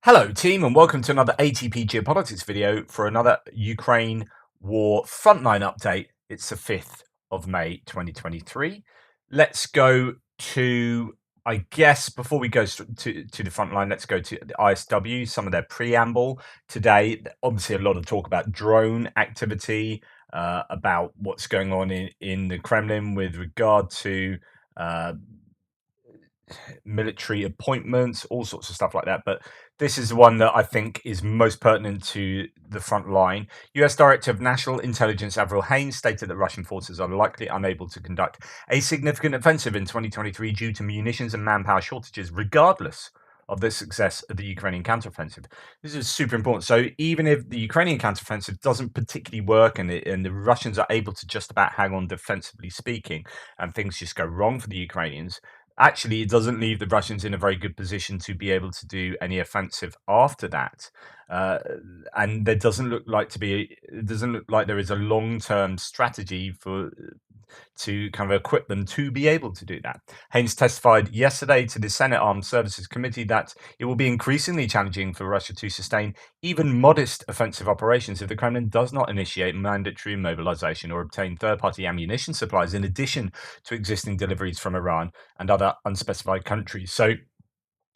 Hello team and welcome to another ATP Geopolitics video for another Ukraine war frontline update. It's the 5th of May 2023. Let's go to, I guess, before we go to the frontline, let's go to the ISW, some of their preamble today. Obviously a lot of talk about drone activity, about what's going on in the Kremlin with regard to military appointments, all sorts of stuff like that. But this is the one that I think is most pertinent to the front line. US Director of National Intelligence Avril Haines stated that Russian forces are likely unable to conduct a significant offensive in 2023 due to munitions and manpower shortages, regardless of the success of the Ukrainian counteroffensive. This is super important. So even if the Ukrainian counteroffensive doesn't particularly work and the Russians are able to just about hang on defensively speaking, and things just go wrong for the Ukrainians, actually it doesn't leave the Russians in a very good position to be able to do any offensive after that. And there doesn't look like there is a long-term strategy to kind of equip them to be able to do that. Haines testified yesterday to the Senate Armed Services Committee that it will be increasingly challenging for Russia to sustain even modest offensive operations if the Kremlin does not initiate mandatory mobilization or obtain third-party ammunition supplies in addition to existing deliveries from Iran and other unspecified countries. So,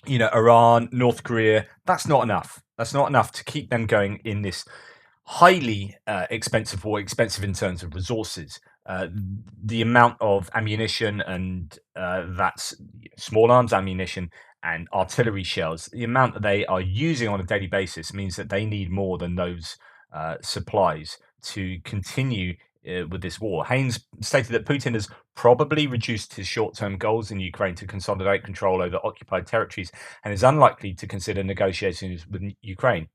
Iran, North Korea, that's not enough. That's not enough to keep them going in this highly expensive war, expensive in terms of resources. The amount of ammunition and that's small arms ammunition and artillery shells, the amount that they are using on a daily basis means that they need more than those supplies to continue with this war. Haines stated that Putin has probably reduced his short-term goals in Ukraine to consolidate control over occupied territories and is unlikely to consider negotiations with Ukraine.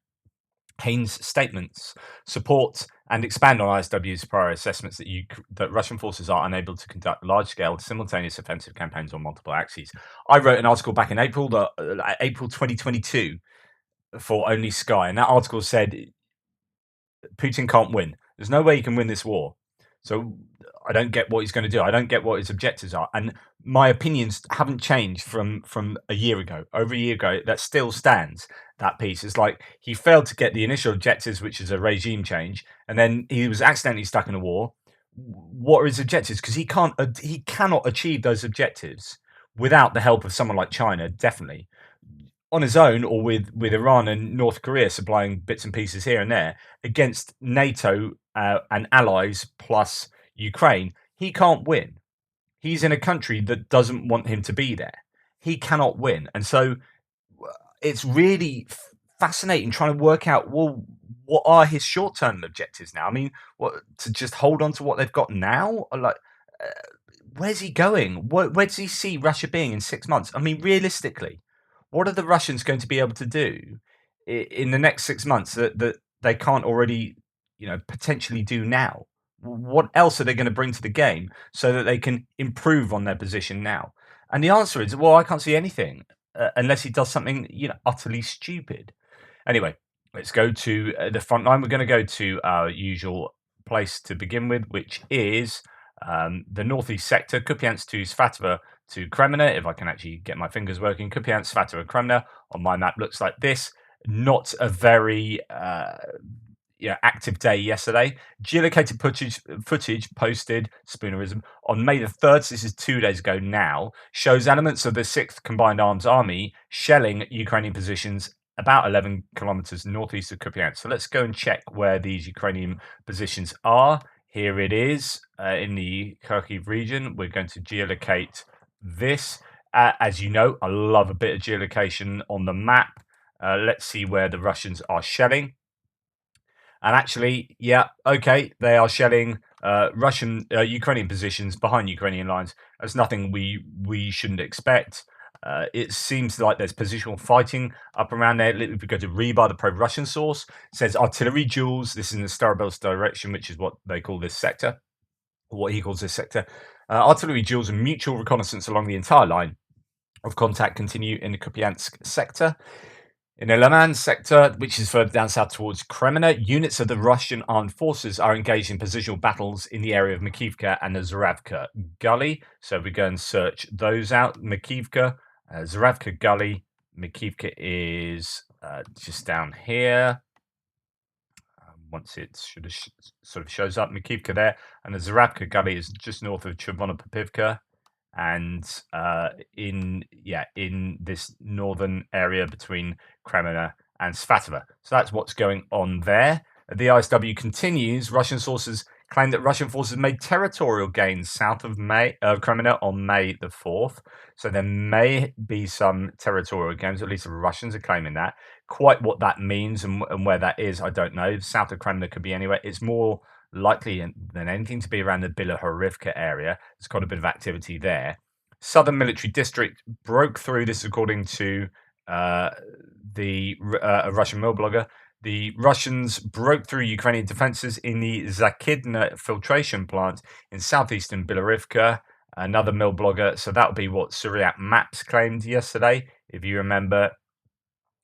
Haines' statements support and expand on ISW's prior assessments that Russian forces are unable to conduct large-scale simultaneous offensive campaigns on multiple axes. I wrote an article back in April 2022 for Only Sky, and that article said Putin can't win. There's no way he can win this war. So I don't get what he's going to do. I don't get what his objectives are. And my opinions haven't changed from a year ago. Over a year ago, that still stands, that piece. It's like he failed to get the initial objectives, which is a regime change, and then he was accidentally stuck in a war. What are his objectives? Because he cannot achieve those objectives without the help of someone like China, definitely. On his own or with Iran and North Korea supplying bits and pieces here and there against NATO and allies plus Ukraine, he can't win. He's in a country that doesn't want him to be there. He cannot win. And so it's really fascinating trying to work out, well, what are his short-term objectives now? I mean, what, to just hold on to what they've got now? Or like, where's he going? Where does he see Russia being in 6 months? I mean, realistically, what are the Russians going to be able to do in the next 6 months that they can't already, potentially do now? What else are they going to bring to the game so that they can improve on their position now? And the answer is, well, I can't see anything unless he does something, utterly stupid. Anyway, let's go to the front line. We're going to go to our usual place to begin with, which is the northeast sector, Kupiansk to Svatova to Kreminna. If I can actually get my fingers working, Kupiansk, Svatova, Kreminna on my map looks like this. Not a very active day yesterday. Geolocated footage posted, spoonerism, on May the 3rd, so this is 2 days ago now, shows elements of the 6th Combined Arms Army shelling Ukrainian positions about 11 kilometers northeast of Kupiansk. So let's go and check where these Ukrainian positions are. Here it is in the Kharkiv region. We're going to geolocate this. As you know, I love a bit of geolocation on the map. Let's see where the Russians are shelling. And actually, yeah, okay, they are shelling Ukrainian positions behind Ukrainian lines. That's nothing we shouldn't expect. It seems like there's positional fighting up around there. If we go to Rebar, the pro-Russian source, it says artillery duels. This is in the Starobelsk direction, which is what they call this sector, or what he calls this sector. Artillery duels and mutual reconnaissance along the entire line of contact continue in the Kupiansk sector. In the Liman sector, which is further down south towards Kreminna, units of the Russian armed forces are engaged in positional battles in the area of Makivka and the Zuravka Gully. So we go and search those out. Makivka, Zuravka Gully, Makivka is just down here. Once it sort of shows up, Makivka there, and the Zarabka Gully is just north of Chervonopopivka, and in this northern area between Kreminna and Svatova. So that's what's going on there. The ISW continues. Russian sources claim that Russian forces made territorial gains south of Kreminna on May the 4th. So there may be some territorial gains, at least the Russians are claiming that. Quite what that means and where that is, I don't know. South of Kreminna could be anywhere. It's more likely than anything to be around the Bilohorivka area. There's quite a bit of activity there. Southern Military District broke through. This, according to a Russian mill blogger. The Russians broke through Ukrainian defenses in the Zakidna filtration plant in southeastern Bilohorivka. Another mill blogger. So that would be what Zap Maps claimed yesterday. If you remember,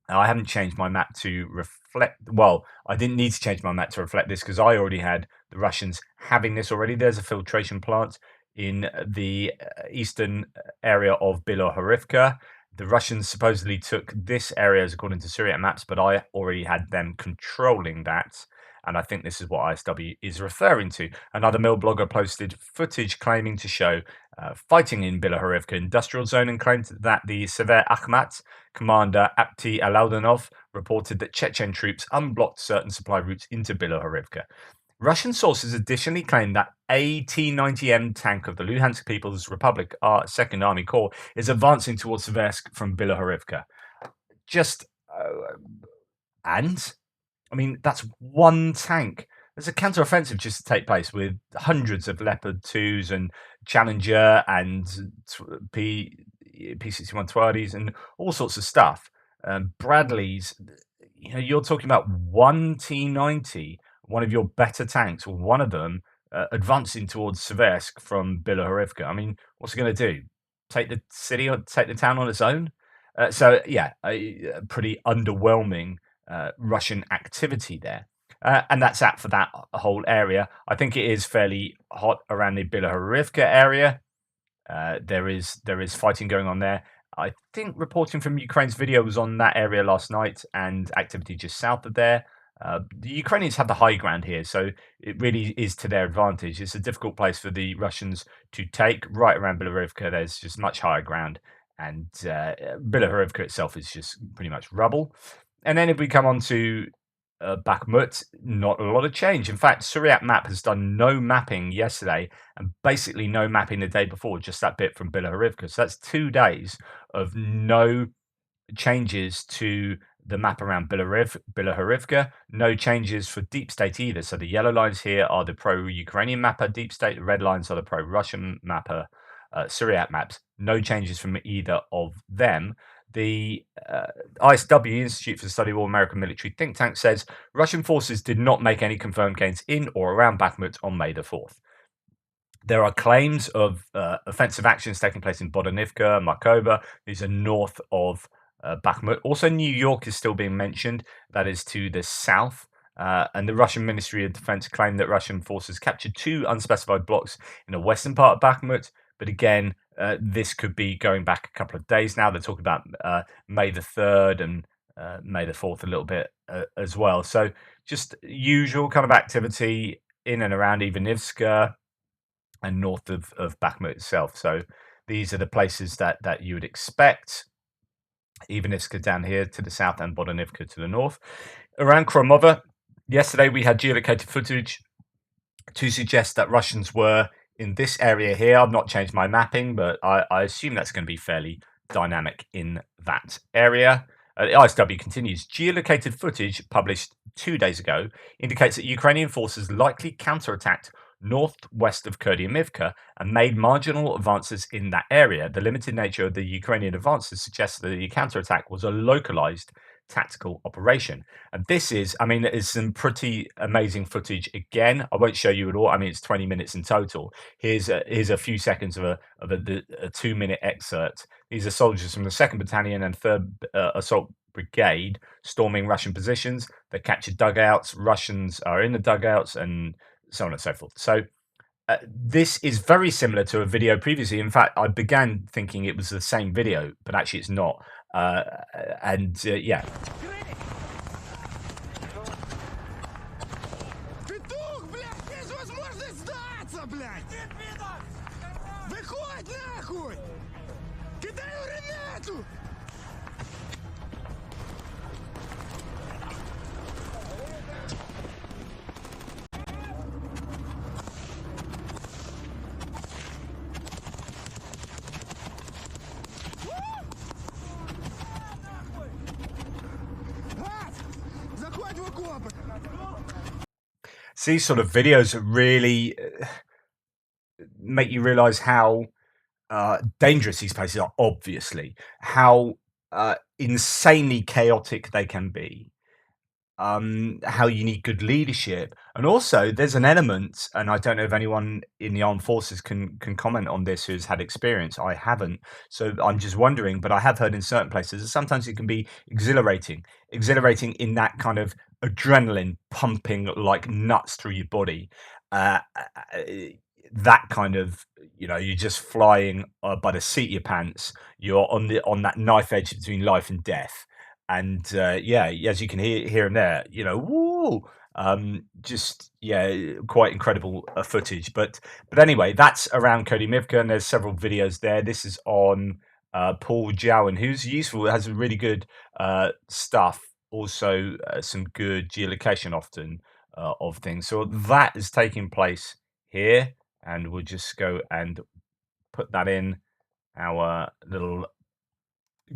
I haven't changed my map to reflect. Well, I didn't need to change my map to reflect this because I already had the Russians having this already. There's a filtration plant in the eastern area of Bilohorivka. The Russians supposedly took this area, according to Syriac maps, but I already had them controlling that. And I think this is what ISW is referring to. Another mill blogger posted footage claiming to show fighting in Bilohorivka industrial zone and claimed that the Sever Akhmat commander Apti Alaudanov reported that Chechen troops unblocked certain supply routes into Bilohorivka. Russian sources additionally claim that a T-90M tank of the Luhansk People's Republic 2nd Army Corps is advancing towards Seversk from Bilohorivka. And I mean, that's one tank. There's a counter-offensive just to take place with hundreds of Leopard 2s and Challenger and P-6120s and all sorts of stuff. Bradleys, you're talking about one T-90, one of your better tanks, or one of them advancing towards Seversk from Bilohorivka. I mean, what's it going to do? Take the city or take the town on its own? A pretty underwhelming Russian activity there. And that's that for that whole area. I think it is fairly hot around the Bilohorivka area. There is fighting going on there. I think reporting from Ukraine's video was on that area last night and activity just south of there. The Ukrainians have the high ground here, so it really is to their advantage. It's a difficult place for the Russians to take. Right around Bilohorivka, there's just much higher ground, and Bilohorivka itself is just pretty much rubble. And then if we come on to Bakhmut, not a lot of change. In fact, Syriac Map has done no mapping yesterday and basically no mapping the day before, just that bit from Bilohorivka. So that's 2 days of no changes to the map around Bilohorivka. No changes for Deep State either. So the yellow lines here are the pro-Ukrainian mapper Deep State. The red lines are the pro-Russian mapper Syriac Maps. No changes from either of them. The ISW, Institute for the Study of All American Military think tank, says Russian forces did not make any confirmed gains in or around Bakhmut on May the 4th. There are claims of offensive actions taking place in Bodanivka, Markova. These are north of Bakhmut. Also, New York is still being mentioned. That is to the south. And the Russian Ministry of Defense claimed that Russian forces captured 2 unspecified blocks in the western part of Bakhmut. But again, this could be going back a couple of days now. They're talking about May the 3rd and May the 4th a little bit as well. So just usual kind of activity in and around Ivanivska and north of Bakhmut itself. So these are the places that you would expect. Ivanivska down here to the south and Bodanivka to the north. Around Kromova, yesterday we had geolocated footage to suggest that Russians were in this area here. I've not changed my mapping, but I assume that's going to be fairly dynamic in that area. The ISW continues. Geolocated footage published 2 days ago indicates that Ukrainian forces likely counterattacked northwest of Kupiansk-Kreminna and made marginal advances in that area. The limited nature of the Ukrainian advances suggests that the counterattack was a localized tactical operation. And this is, I mean, it's some pretty amazing footage. Again, I won't show you it all. I mean, it's 20 minutes in total. Here's a few seconds of a 2-minute excerpt. These are soldiers from the 2nd Battalion and 3rd Assault Brigade storming Russian positions. They captured dugouts. Russians are in the dugouts and so on and so forth. So this is very similar to a video previously. In fact, I began thinking it was the same video, but actually it's not. Yeah. Петух, блядь, есть возможность сдаться, блядь! Выходь нахуй! Кидаю гранату! Гад! Заходь в окопы! So these sort of videos really make you realize how dangerous these places are, obviously, how insanely chaotic they can be, how you need good leadership, and also there's an element, and I don't know if anyone in the armed forces can comment on this who's had experience. I haven't, so I'm just wondering. But I have heard in certain places that sometimes it can be exhilarating in that kind of adrenaline pumping like nuts through your body. That kind of, you're just flying by the seat of your pants. You're on that knife edge between life and death, and yeah, as you can hear here and there, woo, just yeah, quite incredible footage. But anyway, that's around Kodimivka, and there's several videos there. This is on Paul Jowan, who's useful, has really good stuff. Also, some good geolocation often of things. So that is taking place here, and we'll just go and put that in our little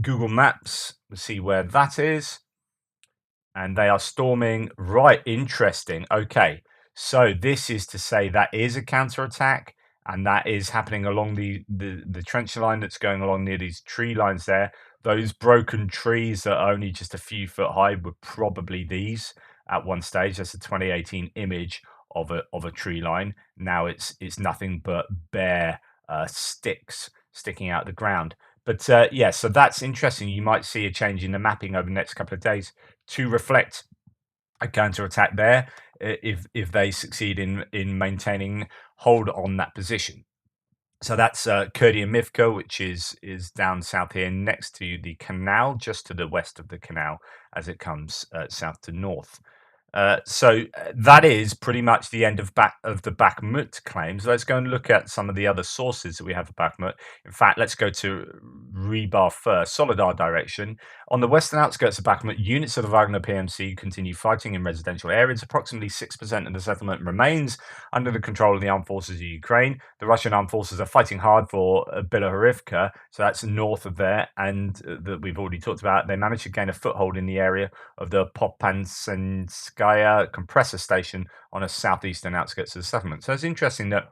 Google Maps. We'll see where that is. And they are storming. Right, interesting. Okay, so this is to say that is a counterattack, and that is happening along the trench line that's going along near these tree lines there. Those broken trees that are only just a few foot high were probably these at one stage. That's a 2018 image of a tree line. Now it's nothing but bare sticks sticking out the ground. But yeah, so that's interesting. You might see a change in the mapping over the next couple of days to reflect a counter-attack there if they succeed in maintaining hold on that position. So that's Kupiansk, which is down south here next to the canal, just to the west of the canal as it comes south to north. That is pretty much the end of the Bakhmut claims. Let's go and look at some of the other sources that we have for Bakhmut. In fact, let's go to Rebar first, Vuhledar direction. On the western outskirts of Bakhmut, units of the Wagner PMC continue fighting in residential areas. Approximately 6% of the settlement remains under the control of the armed forces of Ukraine. The Russian armed forces are fighting hard for Bilohorivka, so that's north of there, and that we've already talked about. They managed to gain a foothold in the area of the Popansenskaya compressor station on a southeastern outskirts of the settlement. So it's interesting that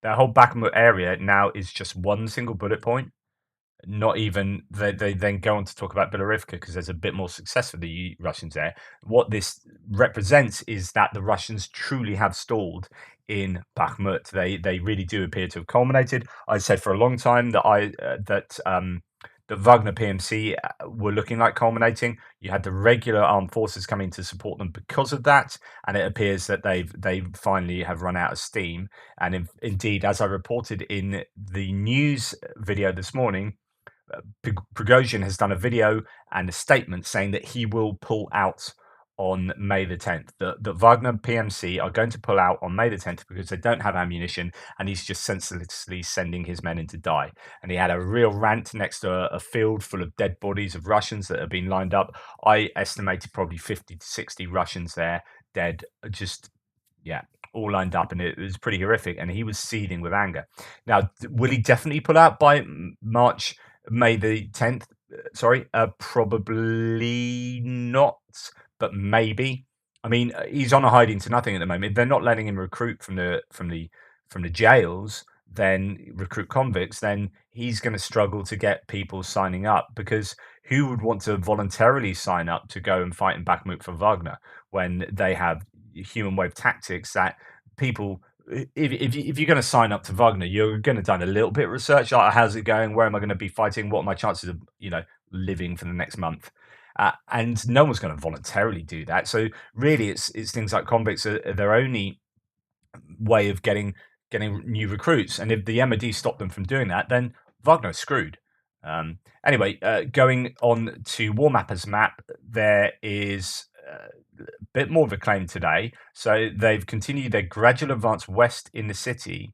that whole Bakhmut area now is just one single bullet point. Not even they then go on to talk about Bilorivka because there's a bit more success for the Russians there. What this represents is that the Russians truly have stalled in Bakhmut. They really do appear to have culminated. I said for a long time that the Wagner PMC were looking like culminating. You had the regular armed forces coming to support them because of that, and it appears that they finally have run out of steam. And indeed, as I reported in the news video this morning, Prigozhin has done a video and a statement saying that he will pull out on May the 10th. The Wagner PMC are going to pull out on May the 10th because they don't have ammunition, and he's just senselessly sending his men in to die. And he had a real rant next to a field full of dead bodies of Russians that have been lined up. I estimated probably 50 to 60 Russians there dead, just, yeah, all lined up, and it was pretty horrific. And he was seething with anger. Now, will he definitely pull out by May the 10th? Sorry, probably not, but maybe. I mean, he's on a hiding to nothing at the moment. If they're not letting him recruit from the jails, then recruit convicts, then he's going to struggle to get people signing up, because who would want to voluntarily sign up to go and fight in Bakhmut for Wagner when they have human wave tactics that people, if you're going to sign up to Wagner, you're going to done a little bit of research. Like, how's it going? Where am I going to be fighting? What are my chances of living for the next month? And no one's going to voluntarily do that. So really, it's things like convicts are their only way of getting new recruits. And if the MOD stop them from doing that, then Wagner's screwed. Anyway, going on to War Mapper's map, there is a bit more of a claim today. So they've continued their gradual advance west in the city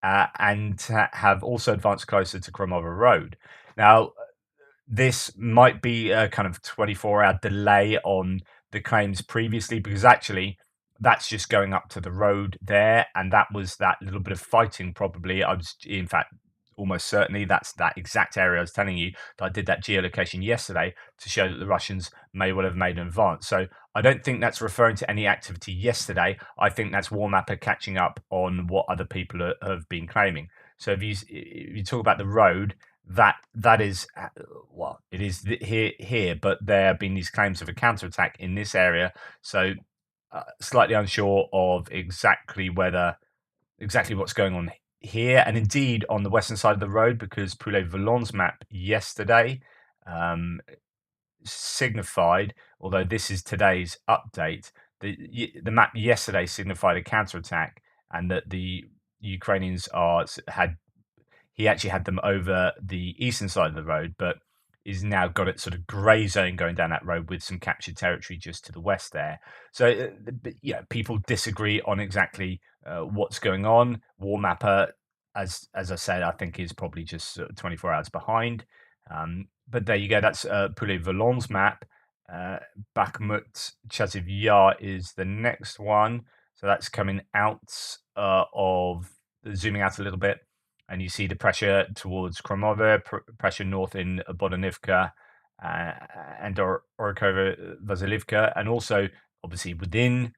and have also advanced closer to Kromova Road. Now, this might be a kind of 24-hour delay on the claims previously, because actually that's just going up to the road there, and that was that little bit of fighting. Probably, I was, in fact, almost certainly that's that exact area I was telling you that I did that geolocation yesterday to show that the Russians may well have made an advance. So I don't think that's referring to any activity yesterday. I think that's War Mapper catching up on what other people have been claiming. So if you talk about the road, that is, well, it is here, but there have been these claims of a counterattack in this area. So slightly unsure of exactly what's going on here, and indeed on the western side of the road, because Vuhledar's map yesterday signified, although this is today's update, the map yesterday signified a counterattack, and that the Ukrainians he actually had them over the eastern side of the road, but is now got it sort of grey zone going down that road with some captured territory just to the west there. So yeah, people disagree on exactly what's going on. War Mapper, as I said, I think is probably just sort of 24 hours behind. But there you go. That's Vuhledar's map. Bakhmut Chasiv Yar is the next one. So that's coming out of zooming out a little bit, and you see the pressure towards Kromova, pressure north in Bodonivka and Orikova Vasilivka, and also obviously within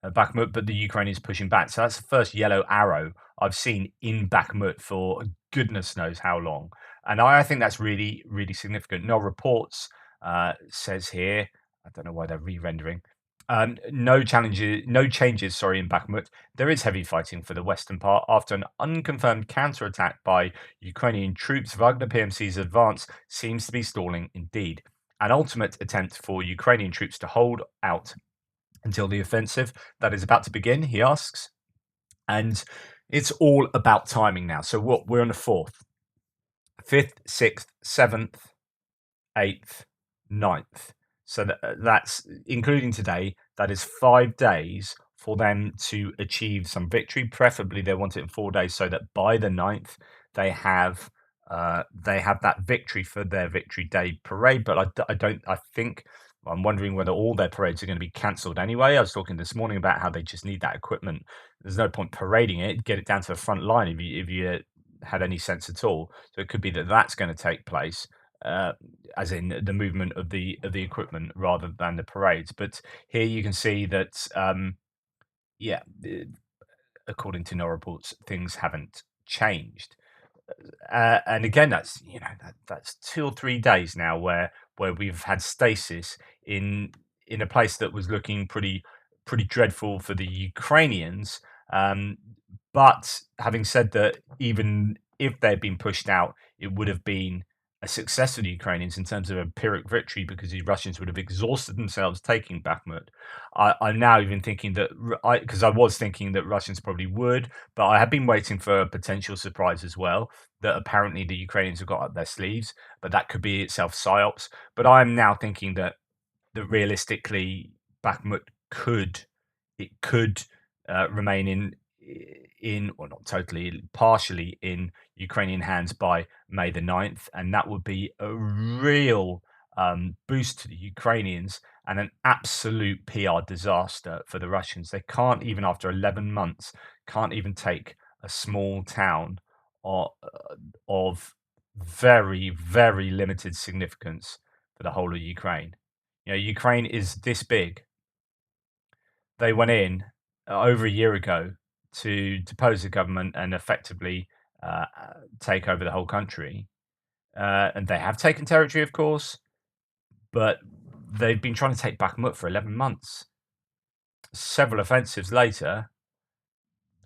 Bakhmut, but the Ukrainians pushing back. So that's the first yellow arrow I've seen in Bakhmut for goodness knows how long. And I think that's really, really significant. No reports says here, I don't know why they're re-rendering. No changes, sorry, in Bakhmut. There is heavy fighting for the western part after an unconfirmed counterattack by Ukrainian troops. Wagner PMC's advance seems to be stalling indeed. An ultimate attempt for Ukrainian troops to hold out until the offensive that is about to begin, he asks. And it's all about timing now. So what, we're on the 4th, 5th, 6th, 7th, 8th, 9th. So that's including today. That is 5 days for them to achieve some victory. Preferably, they want it in 4 days, so that by the 9th they have that victory for their Victory Day parade. But I think I'm wondering whether all their parades are going to be cancelled anyway. I was talking this morning about how they just need that equipment. There's no point parading it. Get it down to the front line if you had any sense at all. So it could be that that's going to take place. As in the movement of the equipment rather than the parades. But here you can see that, according to no reports, things haven't changed. And again, that's 2 or 3 days now where we've had stasis in a place that was looking pretty dreadful for the Ukrainians. But having said that, even if they'd been pushed out, it would have been a success for the Ukrainians in terms of a Pyrrhic victory, because the Russians would have exhausted themselves taking Bakhmut. I'm now even thinking that, because I was thinking that Russians probably would, but I have been waiting for a potential surprise as well, that apparently the Ukrainians have got up their sleeves, but that could be itself psyops. But I'm now thinking that realistically Bakhmut could remain in, or not totally, partially in Ukrainian hands by May the 9th, and that would be a real boost to the Ukrainians and an absolute PR disaster for the Russians. They can't even, after 11 months, can't even take a small town of very, very limited significance for the whole of Ukraine. Ukraine is this big. They went in over a year ago to depose the government and effectively take over the whole country. And they have taken territory, of course, but they've been trying to take Bakhmut for 11 months. Several offensives later,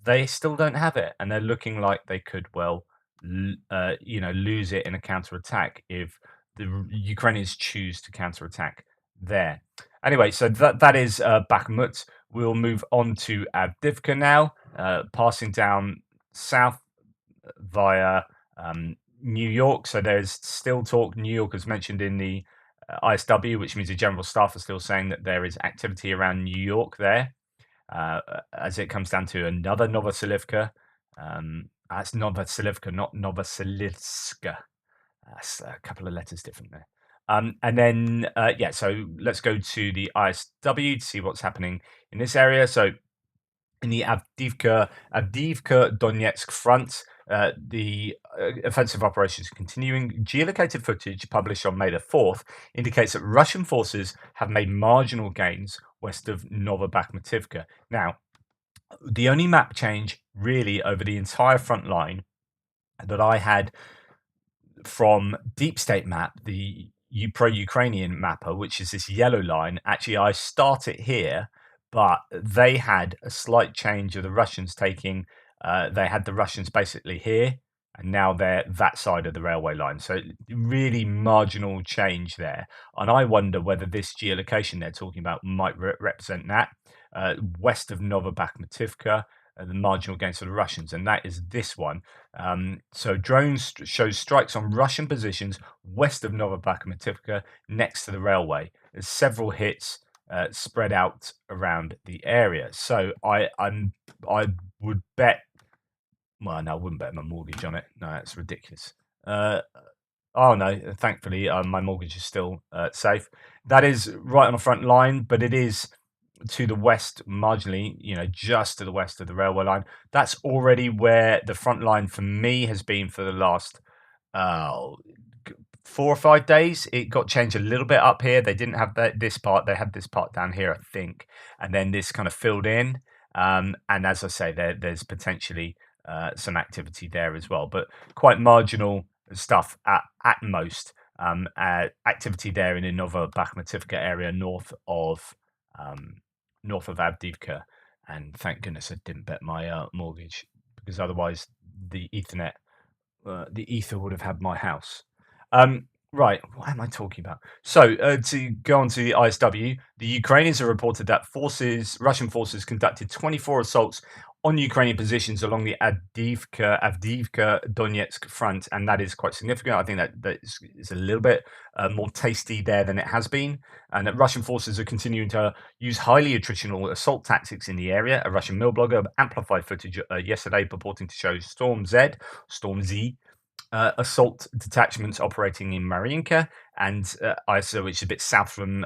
they still don't have it, and they're looking like they could, lose it in a counterattack if the Ukrainians choose to counterattack there. Anyway, so that is Bakhmut. We'll move on to Adivka now, passing down south via New York. So there's still talk. New York is mentioned in the ISW, which means the general staff are still saying that there is activity around New York there. As it comes down to another Novoselivka. That's Novoselivka, not Novoselivska. That's a couple of letters different there. And then, yeah, so let's go to the ISW to see what's happening in this area. So in the Avdiivka Donetsk front, the offensive operations are continuing. Geolocated footage published on May the 4th indicates that Russian forces have made marginal gains west of Novobakhmutivka. Now, the only map change really over the entire front line that I had from Deep State Map, the pro-Ukrainian mapper, which is this yellow line. Actually, I start it here, but they had a slight change of the Russians taking. They had the Russians basically here, and now they're that side of the railway line. So really marginal change there. And I wonder whether this geolocation they're talking about might represent that west of Novobakhmutivka. The marginal gains for the Russians, and that is this one. So drones shows strikes on Russian positions west of Novobakhmutivka, next to the railway. There's several hits spread out around the area. So I would bet. Well, no, I wouldn't bet my mortgage on it. No, that's ridiculous. Oh no, thankfully my mortgage is still safe. That is right on the front line, but it is to the west marginally, just to the west of the railway line. That's already where the front line for me has been for the last 4 or 5 days. It got changed a little bit up here. They didn't have this part. They had this part down here, I think, and then this kind of filled in. And as I say, there's potentially some activity there as well, but quite marginal stuff at most. Activity there in the Novobakhmutivka area north of Avdiivka, and thank goodness I didn't bet my mortgage, because otherwise the ether would have had my house. Right, what am I talking about? So to go on to the ISW, the Ukrainians have reported that Russian forces conducted 24 assaults on Ukrainian positions along the Adivka Donetsk front, and that is quite significant. I think that is a little bit more tasty there than it has been, and that Russian forces are continuing to use highly attritional assault tactics in the area. A Russian mill blogger amplified footage yesterday purporting to show Storm Z assault detachments operating in Marinka and ISO, which is a bit south from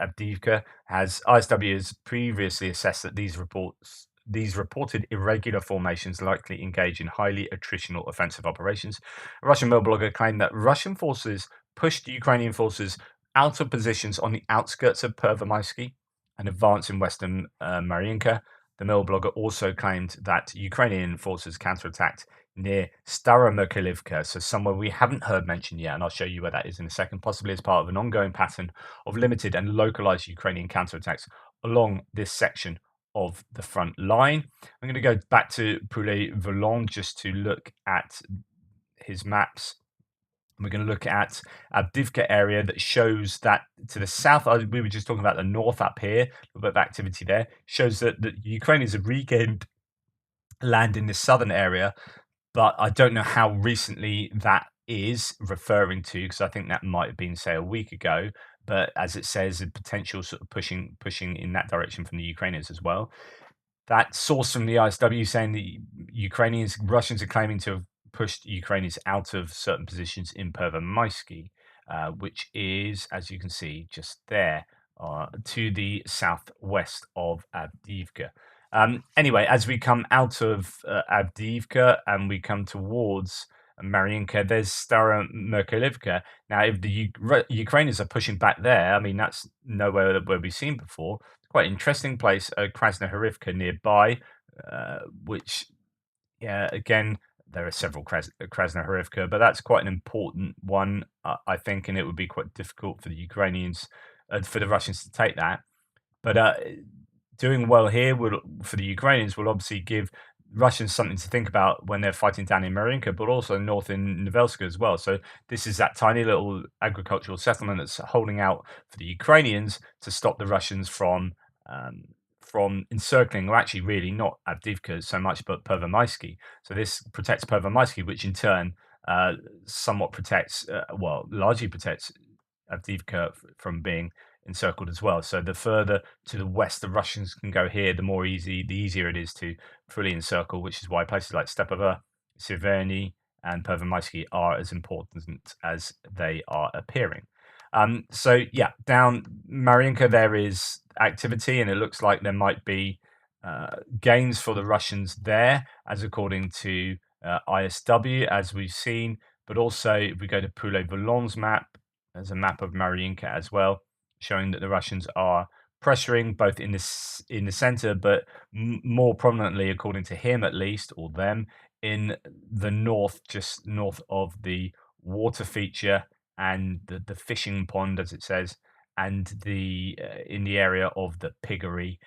Adivka. ISW has previously assessed that these reported irregular formations likely engage in highly attritional offensive operations. A Russian mill blogger claimed that Russian forces pushed Ukrainian forces out of positions on the outskirts of Pervomaisky and advanced in western Marinka. The mill blogger also claimed that Ukrainian forces counterattacked near Staromykhailivka, so somewhere we haven't heard mentioned yet, and I'll show you where that is in a second, possibly as part of an ongoing pattern of limited and localized Ukrainian counterattacks along this section of the front line. I'm going to go back to Poulet Volant just to look at his maps. We're going to look at Adivka area that shows that to the south, we were just talking about the north up here, a little bit of activity there, shows that the Ukrainians have regained land in this southern area, but I don't know how recently that is referring to, because I think that might have been, say, a week ago. But as it says, a potential sort of pushing in that direction from the Ukrainians as well. That source from the ISW saying the Russians are claiming to have pushed Ukrainians out of certain positions in Pervomaisky, which is, as you can see, just there to the southwest of Avdiivka. Anyway, as we come out of Avdiivka and we come towards Marinka, there's Staromykhailivka. Now, if the Ukrainians are pushing back there, I mean, that's nowhere where we've seen before. Quite interesting place, Krasnohorivka nearby, which, yeah, again, there are several Krasnohorivka, but that's quite an important one, I think, and it would be quite difficult for the Ukrainians, for the Russians to take that. But doing well here for the Ukrainians will obviously give Russians something to think about when they're fighting down in Marinka, but also north in Novelska as well. So this is that tiny little agricultural settlement that's holding out for the Ukrainians to stop the Russians from encircling, or actually really not Avdiivka so much, but Pervomaisky. So this protects Pervomaisky, which in turn somewhat protects, largely protects Adivka from being encircled as well. So the further to the west the Russians can go here, the easier it is to fully encircle, which is why places like Stepova, Severny, and Pervomaisky are as important as they are appearing. So yeah, down Marinka there is activity, and it looks like there might be gains for the Russians there, as according to ISW, as we've seen. But also, if we go to Poulet-Volon's map, there's a map of Marinka as well, showing that the Russians are pressuring both in the center, but more prominently, according to him at least, or them, in the north, just north of the water feature and the fishing pond, as it says, and the in the area of the piggery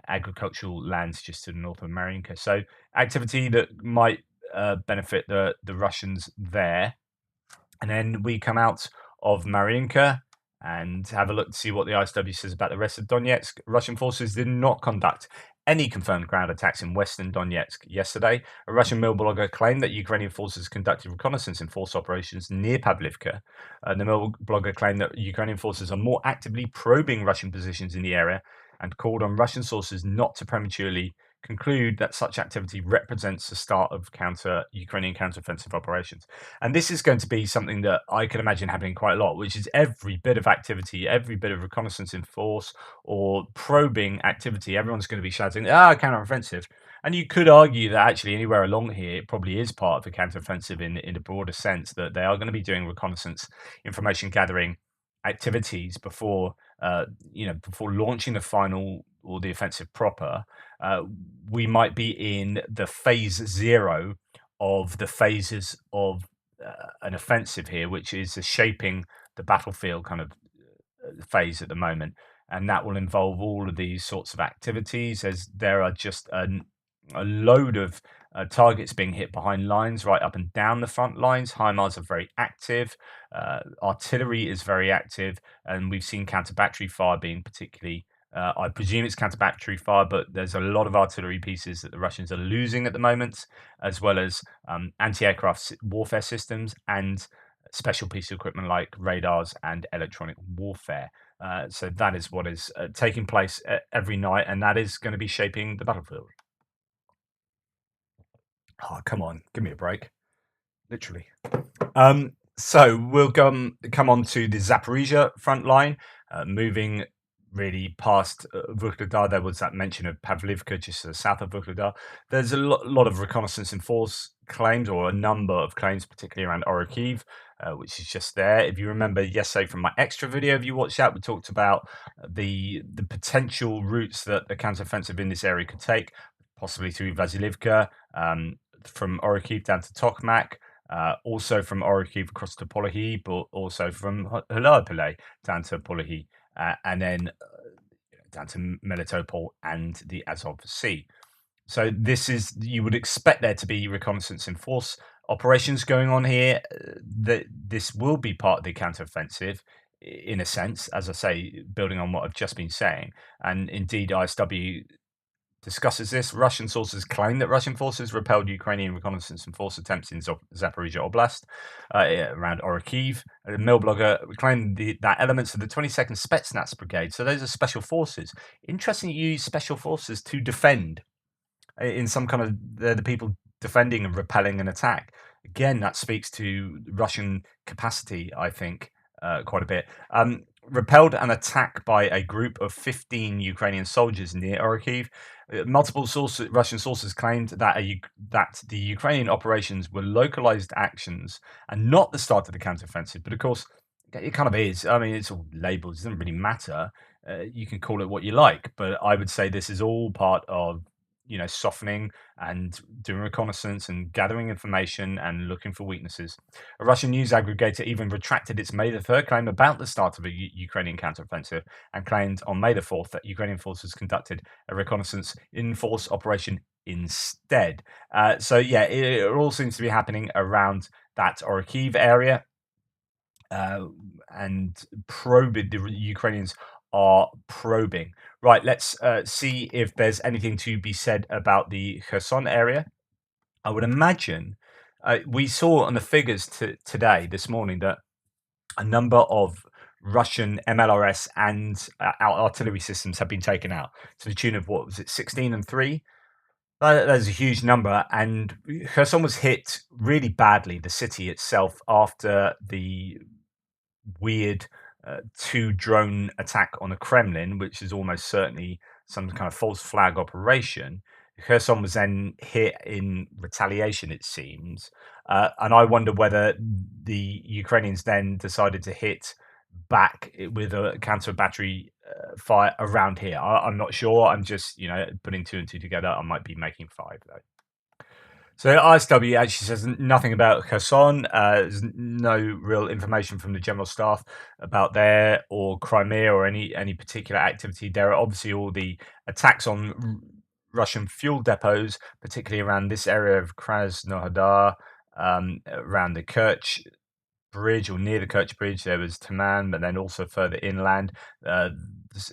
agricultural lands just to the north of Marinka. So activity that might benefit the Russians there. And then we come out of Marinka and have a look to see what the ISW says about the rest of Donetsk. Russian forces did not conduct any confirmed ground attacks in western Donetsk yesterday. A Russian mill blogger claimed that Ukrainian forces conducted reconnaissance and force operations near Pavlivka. The mill blogger claimed that Ukrainian forces are more actively probing Russian positions in the area and called on Russian sources not to prematurely conclude that such activity represents the start of Ukrainian counteroffensive operations. And this is going to be something that I can imagine happening quite a lot, which is every bit of activity, every bit of reconnaissance in force or probing activity, everyone's going to be shouting, counteroffensive. And you could argue that actually anywhere along here, it probably is part of the counteroffensive in the broader sense that they are going to be doing reconnaissance, information gathering activities before before launching the final or the offensive proper. We might be in the phase 0 of the phases of an offensive here, which is the shaping the battlefield kind of phase at the moment, and that will involve all of these sorts of activities, as there are just a load of targets being hit behind lines right up and down the front lines. HIMARS are very active, artillery is very active, and we've seen counter battery fire being particularly I presume it's counter battery fire, but there's a lot of artillery pieces that the Russians are losing at the moment, as well as anti-aircraft warfare systems and special piece of equipment like radars and electronic warfare. So that is what is taking place every night, and that is going to be shaping the battlefield. Oh, come on, give me a break. Literally. So we'll come on to the Zaporizhia front line, moving really past Vuhledar. There was that mention of Pavlivka just to the south of Vuhledar. There's a lot of reconnaissance and force claims, or a number of claims, particularly around Orikhiv, which is just there. If you remember yesterday from my extra video, if you watched that, we talked about the potential routes that the counteroffensive in this area could take, possibly through Vasilivka, from Orikhiv down to Tokmak. Also from Orikhiv across to Polohi, but also from Vuhledar down to Polohi, and then down to Melitopol and the Azov Sea. So you would expect there to be reconnaissance and force operations going on here. That this will be part of the counteroffensive, in a sense, as I say, building on what I've just been saying. And indeed, ISW discusses this. Russian sources claim that Russian forces repelled Ukrainian reconnaissance and force attempts in Zaporizhia Oblast around Orikhiv. The mill blogger claimed that elements of the 22nd Spetsnaz Brigade, so those are special forces. Interesting, you use special forces to defend in some kind of, they're the people defending and repelling an attack. Again, that speaks to Russian capacity, I think, quite a bit. Repelled an attack by a group of 15 Ukrainian soldiers near Orikhiv. Multiple Russian sources claimed that the Ukrainian operations were localized actions and not the start of the counteroffensive. But of course, it kind of is. I mean, it's all labels. It doesn't really matter. You can call it what you like, but I would say this is all part of softening and doing reconnaissance and gathering information and looking for weaknesses. A Russian news aggregator even retracted its May the 3rd claim about the start of a Ukrainian counteroffensive and claimed on May the 4th that Ukrainian forces conducted a reconnaissance in-force operation instead. So yeah, it all seems to be happening around that Orikhiv area. And the Ukrainians are probing. Right, let's see if there's anything to be said about the Kherson area. I would imagine We saw on the figures today, this morning, that a number of Russian MLRS and artillery systems have been taken out to the tune of, what was it, 16 and 3? That's a huge number. And Kherson was hit really badly, the city itself, after the weird two drone attack on the Kremlin, which is almost certainly some kind of false flag operation. Kherson was then hit in retaliation, it seems. And I wonder whether the Ukrainians then decided to hit back with a counter battery fire around here. I'm not sure. I'm just, putting two and two together. I might be making five, though. So ISW actually says nothing about Kherson. There's no real information from the general staff about there or Crimea or any particular activity. There are obviously all the attacks on Russian fuel depots, particularly around this area of Krasnodar, around the Kerch Bridge or near the Kerch Bridge. There was Taman, but then also further inland.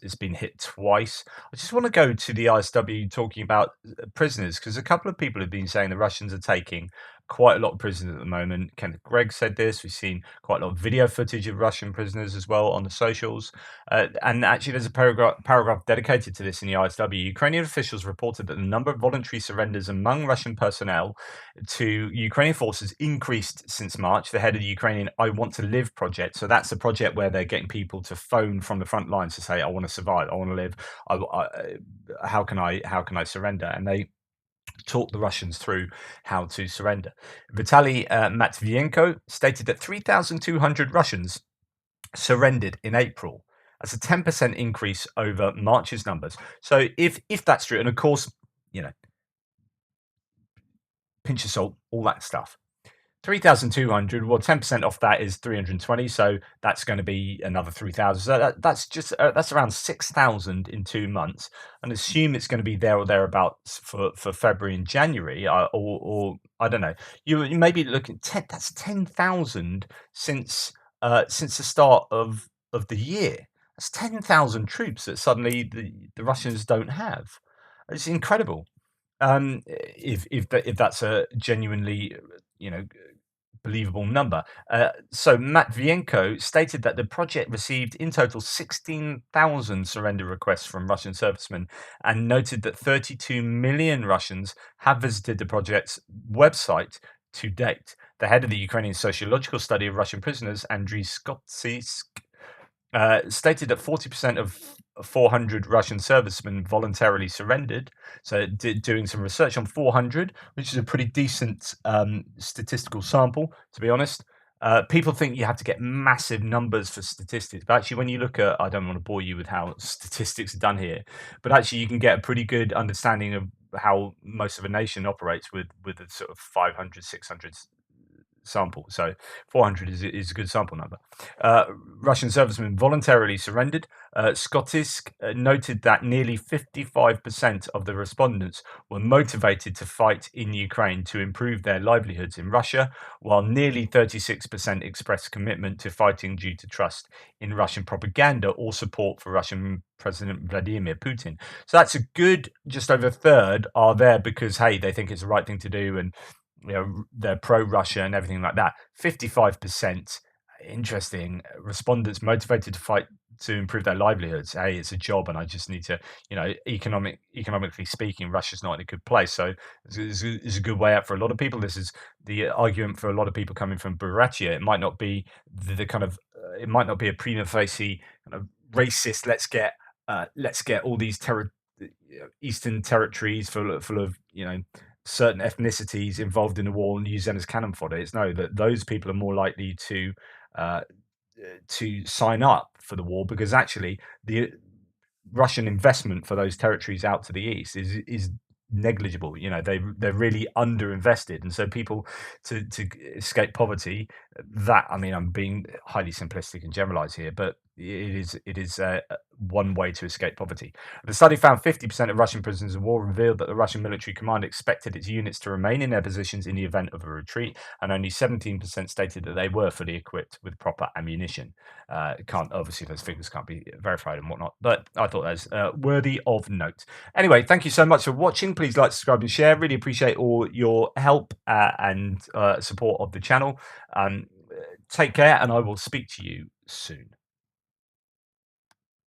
It's been hit twice. I just want to go to the ISW talking about prisoners, because a couple of people have been saying the Russians are taking quite a lot of prisoners at the moment. Kenneth Gregg said this. We've seen quite a lot of video footage of Russian prisoners as well on the socials. And actually, there's a paragraph dedicated to this in the ISW. Ukrainian officials reported that the number of voluntary surrenders among Russian personnel to Ukrainian forces increased since March. The head of the Ukrainian I Want to Live project. So that's the project where they're getting people to phone from the front lines to say, I want to survive, I want to live. How can I surrender? And they talk the Russians through how to surrender. Vitaly Matvienko stated that 3,200 Russians surrendered in April. That's a 10% increase over March's numbers. So if that's true, and of course, pinch of salt, all that stuff. 3,200, well, 10% off that is 320, so that's going to be another 3,000. So that's around 6,000 in 2 months, and assume it's going to be there or thereabouts for February and January, or I don't know. You may be looking at 10. That's 10,000 since the start of the year. That's 10,000 troops that suddenly the Russians don't have. It's incredible. If that's a genuinely believable number. So Matvienko stated that the project received in total 16,000 surrender requests from Russian servicemen, and noted that 32 million Russians have visited the project's website to date. The head of the Ukrainian Sociological Study of Russian Prisoners, Andriy Skotsisk, stated that 40% of 400 Russian servicemen voluntarily surrendered. So doing some research on 400, which is a pretty decent statistical sample, to be honest. People think you have to get massive numbers for statistics, but actually when you look at, I don't want to bore you with how statistics are done here, but actually you can get a pretty good understanding of how most of a nation operates with a sort of 500, 600 sample. So 400 is a good sample number. Russian servicemen voluntarily surrendered. Skotisk noted that nearly 55% of the respondents were motivated to fight in Ukraine to improve their livelihoods in Russia, while nearly 36% expressed commitment to fighting due to trust in Russian propaganda or support for Russian President Vladimir Putin. So that's a good, just over a third are there because, hey, they think it's the right thing to do, and they're pro-Russia and everything like that. 55%, interesting, respondents motivated to fight to improve their livelihoods. Hey, it's a job, and I just need to, economically speaking, Russia's not in a good place. So it's a good way out for a lot of people. This is the argument for a lot of people coming from Buryatia. It might not be the kind of, it might not be a prima facie kind of racist. Let's get all these eastern territories full of certain ethnicities involved in the war and use them as cannon fodder. It's no, that those people are more likely to sign up for the war, because actually the Russian investment for those territories out to the east is negligible. They're really underinvested, and so people to escape poverty. That, I mean, I'm being highly simplistic and generalized here, but it is one way to escape poverty. The study found 50% of Russian prisoners of war revealed that the Russian military command expected its units to remain in their positions in the event of a retreat, and only 17% stated that they were fully equipped with proper ammunition. Can't obviously those figures can't be verified and whatnot, but I thought that was worthy of note. Anyway, thank you so much for watching. Please like, subscribe, and share. Really appreciate all your help and support of the channel. Take care, and I will speak to you soon.